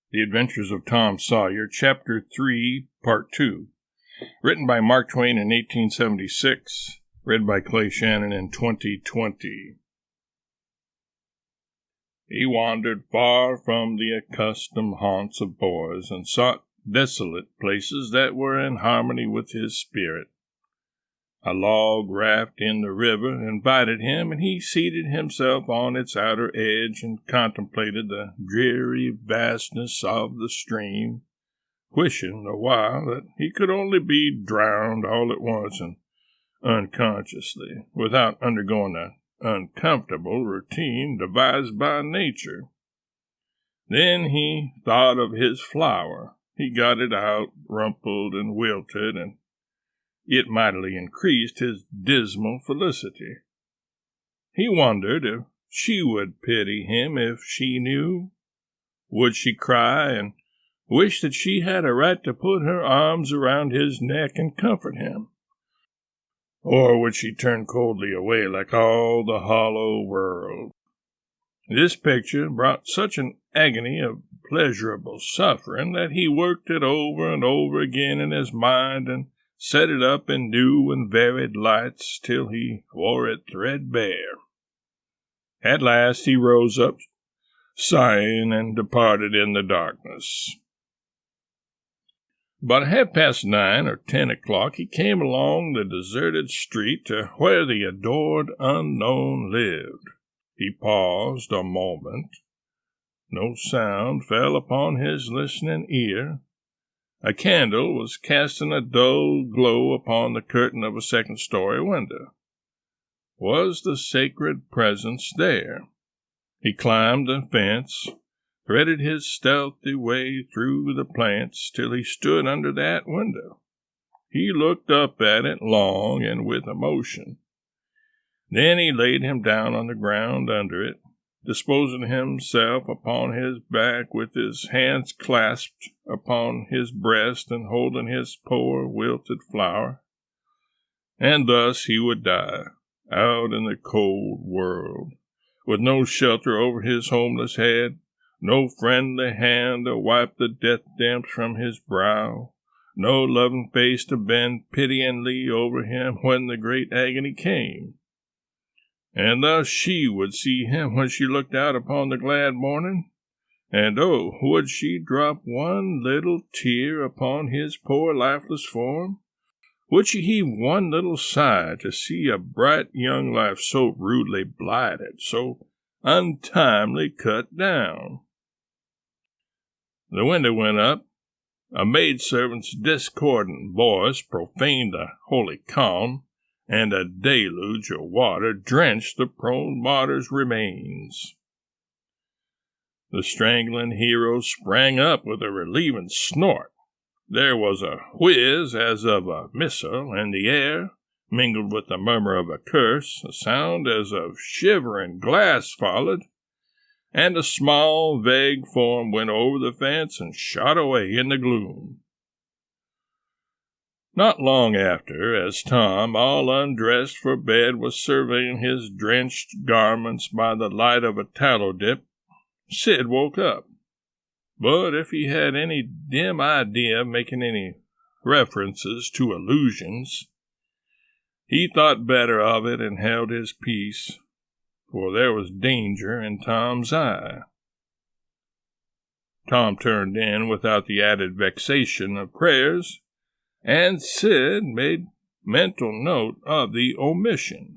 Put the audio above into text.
The Adventures of Tom Sawyer, Chapter 3, Part 2. Written by Mark Twain in 1876. Read by Clay Shannon in 2020. He wandered far from the accustomed haunts of boys and sought desolate places that were in harmony with his spirit. A log raft in the river invited him, and he seated himself on its outer edge and contemplated the dreary vastness of the stream, wishing the while that he could only be drowned all at once and unconsciously, without undergoing the uncomfortable routine devised by nature. Then he thought of his flower. He got it out, rumpled and wilted, and it mightily increased his dismal felicity. He wondered if she would pity him if she knew. Would she cry and wish that she had a right to put her arms around his neck and comfort him? Or would she turn coldly away like all the hollow world? This picture brought such an agony of pleasurable suffering that he worked it over and over again in his mind and set it up in new and varied lights till he wore it threadbare. At last he rose up, sighing, and departed in the darkness. About 9:30 or 10 o'clock he came along the deserted street to where the adored unknown lived. He paused a moment. No sound fell upon his listening ear. A candle was casting a dull glow upon the curtain of a second-story window. Was the sacred presence there? He climbed the fence, threaded his stealthy way through the plants till he stood under that window. He looked up at it long and with emotion. Then he laid him down on the ground under it, disposing himself upon his back with his hands clasped upon his breast and holding his poor wilted flower. And thus he would die, out in the cold world, with no shelter over his homeless head, no friendly hand to wipe the death damps from his brow, no loving face to bend pityingly over him when the great agony came. And thus she would see him when she looked out upon the glad morning, and oh, would she drop one little tear upon his poor lifeless form? Would she heave one little sigh to see a bright young life so rudely blighted, so untimely cut down? The window went up. A maidservant's discordant voice profaned the holy calm, and a deluge of water drenched the prone martyr's remains. The strangling hero sprang up with a relieving snort. There was a whiz as of a missile in the air, mingled with the murmur of a curse, a sound as of shivering glass followed, and a small, vague form went over the fence and shot away in the gloom. Not long after, as Tom, all undressed for bed, was surveying his drenched garments by the light of a tallow dip, Sid woke up. But if he had any dim idea of making any references to illusions, he thought better of it and held his peace, for there was danger in Tom's eye. Tom turned in without the added vexation of prayers, and Sid made mental note of the omission.